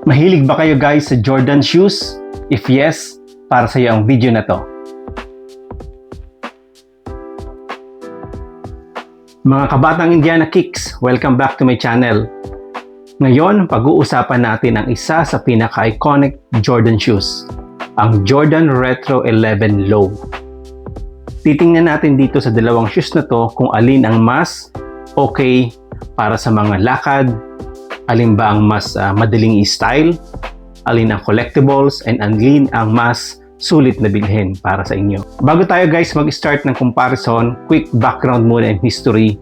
Mahilig ba kayo guys sa Jordan shoes? If yes, para sa iyo ang video na to. Mga kabatang Indiana Kicks, welcome back to my channel. Ngayon, pag-uusapan natin ang isa sa pinaka-iconic Jordan shoes, ang Jordan Retro 11 Low. Titingnan natin dito sa dalawang shoes na to kung alin ang mas okay para sa mga lakad, alin ba ang mas madaling i-style, alin ang collectibles, and alin ang mas sulit na bilhin para sa inyo. Bago tayo guys mag-start ng comparison, quick background muna and history.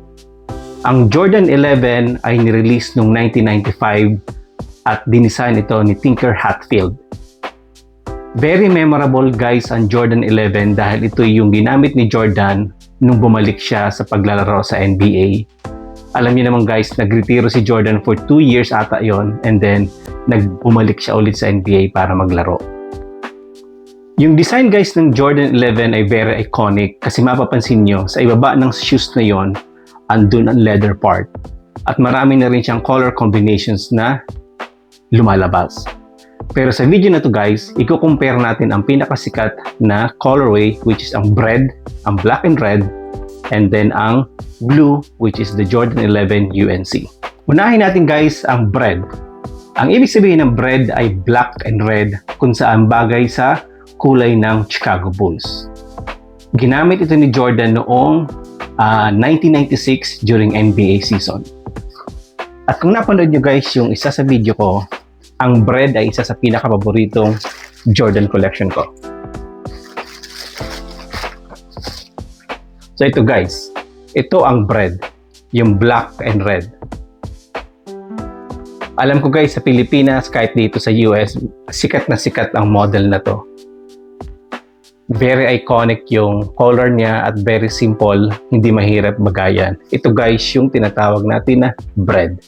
Ang Jordan 11 ay nirelease noong 1995 at dinisign ito ni Tinker Hatfield. Very memorable guys ang Jordan 11 dahil ito yung ginamit ni Jordan nung bumalik siya sa paglalaro sa NBA. Alam niyo naman guys, nagretiro si Jordan for 2 years ata yon, and then nagbumalik siya ulit sa NBA para maglaro. Yung design guys ng Jordan 11 ay very iconic kasi mapapansin nyo sa ibaba ng shoes na yon andun ang leather part at marami na rin siyang color combinations na lumalabas. Pero sa video na to guys, i-compare natin ang pinakasikat na colorway which is ang bread, ang black and red, and then ang blue which is the Jordan 11 UNC. Unahin natin guys ang bread. Ang ibig sabihin ng bread ay black and red kung saan bagay sa kulay ng Chicago Bulls. Ginamit ito ni Jordan noong 1996 during NBA season. At kung napanood nyo guys yung isa sa video ko, ang bread ay isa sa pinaka-paboritong Jordan collection ko. So ito guys, ito ang bread, yung black and red. Alam ko guys sa Pilipinas, kahit dito sa US, sikat na sikat ang model na to. Very iconic yung color niya at very simple, hindi mahirap bagayan. Ito guys yung tinatawag natin na bread.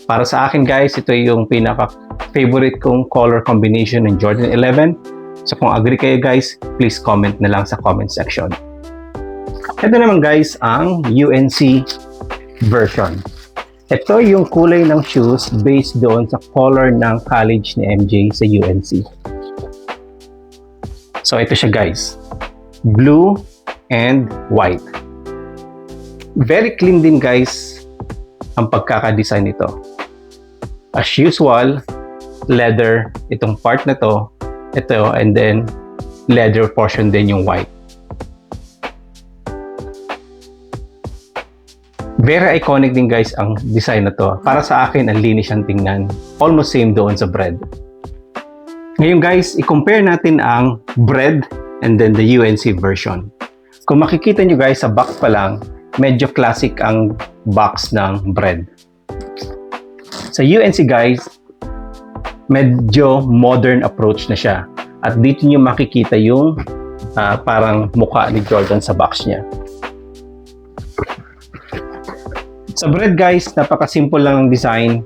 Para sa akin guys, ito yung pinaka-favorite kong color combination ng Jordan 11. So kung agree kayo guys, please comment na lang sa comment section. Ito naman guys ang UNC version. Ito yung kulay ng shoes based doon sa color ng college ni MJ sa UNC. So ito siya guys, blue and white. Very clean din guys ang pagkaka-design nito. As usual, leather itong part na to, ito, and then leather portion din yung white. Very iconic din guys ang design na to. Para sa akin, ang linis siyang tingnan. Almost same doon sa bread. Ngayon guys, i-compare natin ang bread and then the UNC version. Kung makikita nyo guys, sa box pa lang, medyo classic ang box ng bread. Sa UNC guys, medyo modern approach na siya. At dito nyo makikita yung parang mukha ni Jordan sa box niya. Sa bread guys, napaka-simple lang ang design.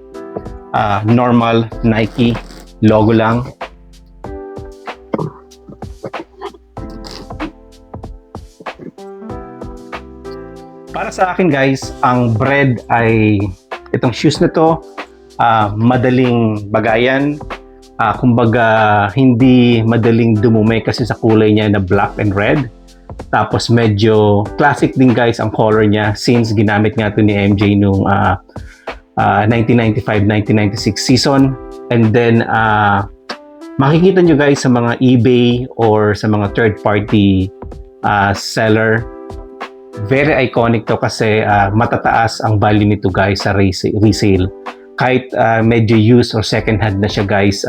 Normal Nike logo lang. Para sa akin guys, ang bread ay itong shoes na to, madaling bagayan. Kumbaga hindi madaling dumumi kasi sa kulay niya na black and red. Tapos medyo classic din guys ang color niya since ginamit nga ito ni MJ nung 1995-1996 season. And then makikita nyo guys sa mga eBay or sa mga third party seller, very iconic to kasi matataas ang value nito guys sa resale. Kahit medyo used or second hand na siya guys,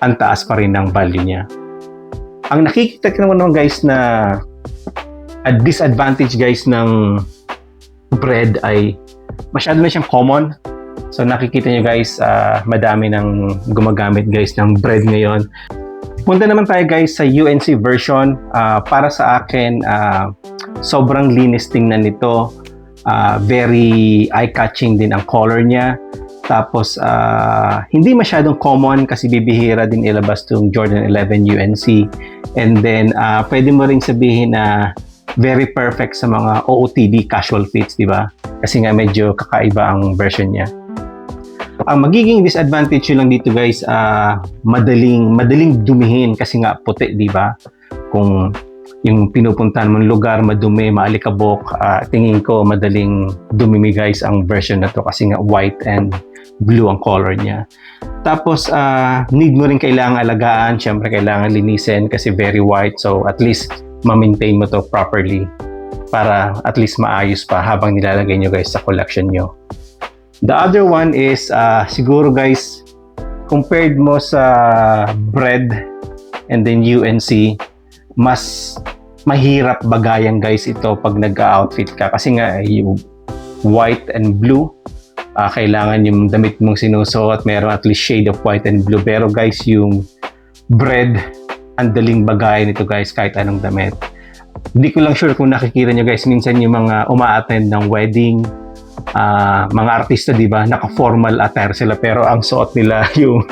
ang taas pa rin ng value niya. Ang nakikita ko naman guys na disadvantage guys ng bread ay masyado na siyang common. So nakikita nyo guys, madami nang gumagamit guys ng bread ngayon. Punta naman tayo guys sa UNC version. Para sa akin, sobrang linis tingnan nito. Very eye-catching din ang color niya. Tapos, hindi masyadong common kasi bibihira din ilabas itong Jordan 11 UNC. And then, pwede mo ring sabihin na very perfect sa mga OOTD casual fits, di ba? Kasi nga medyo kakaiba ang version niya. ang magiging disadvantage nyo lang dito guys, madaling dumihin kasi nga puti, di ba? Kung yung pinupuntahan mong lugar madumi, maalikabok, tingin ko madaling dumimi guys ang version na to kasi nga white and blue ang color niya. Tapos need mo rin kailangan alagaan, syempre kailangan linisin kasi very white, so at least ma-maintain mo to properly para at least maayos pa habang nilalagay nyo guys sa collection nyo. The other one is siguro guys, compared mo sa bread and then UNC, mas mahirap bagayan guys ito pag nag-outfit ka kasi nga yung white and blue, kailangan yung damit mong sinusuot meron at least shade of white and blue, pero guys yung bread, ang daling bagayan ito guys kahit anong damit. Hindi ko lang sure kung nakikita nyo guys, minsan yung mga uma-attend ng wedding, mga artista, di ba, naka-formal attire sila pero ang suot nila yung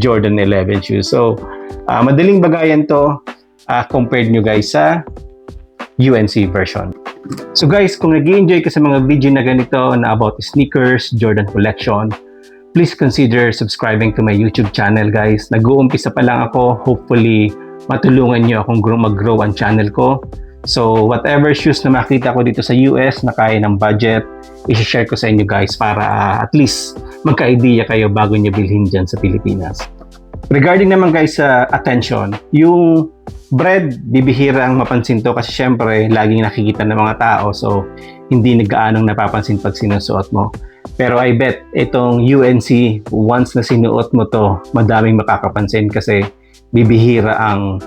Jordan 11 shoes. So madaling bagayan to compared nyo guys sa UNC version. So guys, kung nag-i-enjoy ka sa mga video na ganito na about sneakers, Jordan collection, please consider subscribing to my YouTube channel guys. Nag-uumpisa pa lang ako, hopefully matulungan nyo akong mag-grow ang channel ko. So whatever shoes na makita ko dito sa US na kaya ng budget, i-share ko sa inyo guys para at least magka-idea kayo bago nyo bilhin dyan sa Pilipinas. Regarding naman guys sa attention, yung bread, bibihira ang mapansin to kasi syempre laging nakikita ng mga tao, so hindi nag-aanong napapansin pag sinusuot mo. Pero I bet itong UNC, once na sinuot mo to, madaming makakapansin kasi bibihira ang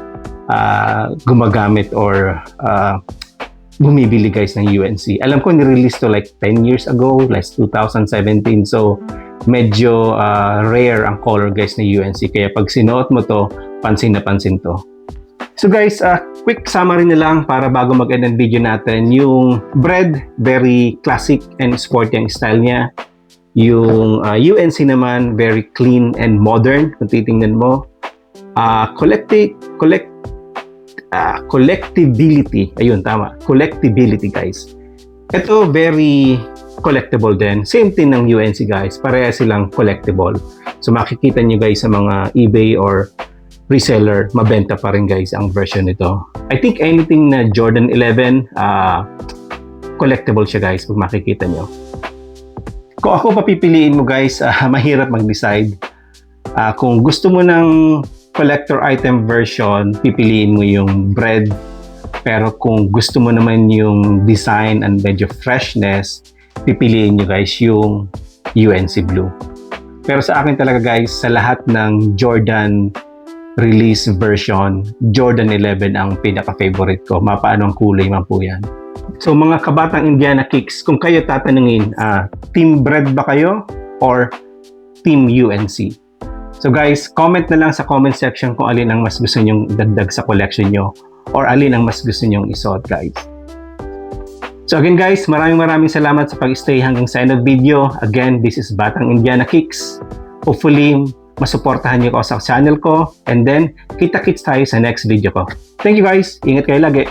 gumagamit or bumibili guys ng UNC. Alam ko ni-release to like 10 years ago, like 2017, so medyo rare ang color guys na UNC, kaya pag sinuot mo to, pansin na pansin to. So guys, quick summary na lang para bago mag-end ang video natin. Yung bread, very classic and sporty ang style niya. Yung UNC naman, very clean and modern kung titingnan mo. Collectibility, ayun tama, collectibility guys. Ito very collectible din. Same thing ng UNC guys, pareha silang collectible. So makikita nyo guys sa mga eBay or reseller, mabenta pa rin guys ang version nito. I think anything na Jordan 11, collectible siya guys pag makikita nyo. Kung ako papipiliin mo guys, mahirap mag-decide. Kung gusto mo ng collector item version, pipiliin mo yung bread. Pero kung gusto mo naman yung design and medyo freshness, pipiliin nyo guys yung UNC Blue. Pero sa akin talaga guys, sa lahat ng Jordan release version, Jordan 11 ang pinaka-favorite ko. Mapaano ang kulay man po yan. So mga kabatang Indiana Kicks, kung kayo tatanungin, team bread ba kayo or team UNC? So guys, comment na lang sa comment section kung alin ang mas gusto nyong dagdag sa collection nyo or alin ang mas gusto nyong isuot guys. So again guys, maraming salamat sa pag-stay hanggang sa end of video. Again, this is Batang Indiana Kicks. Hopefully, masuportahan niyo ako sa channel ko, and then kita-kits tayo sa next video ko. Thank you guys, ingat kayo lagi.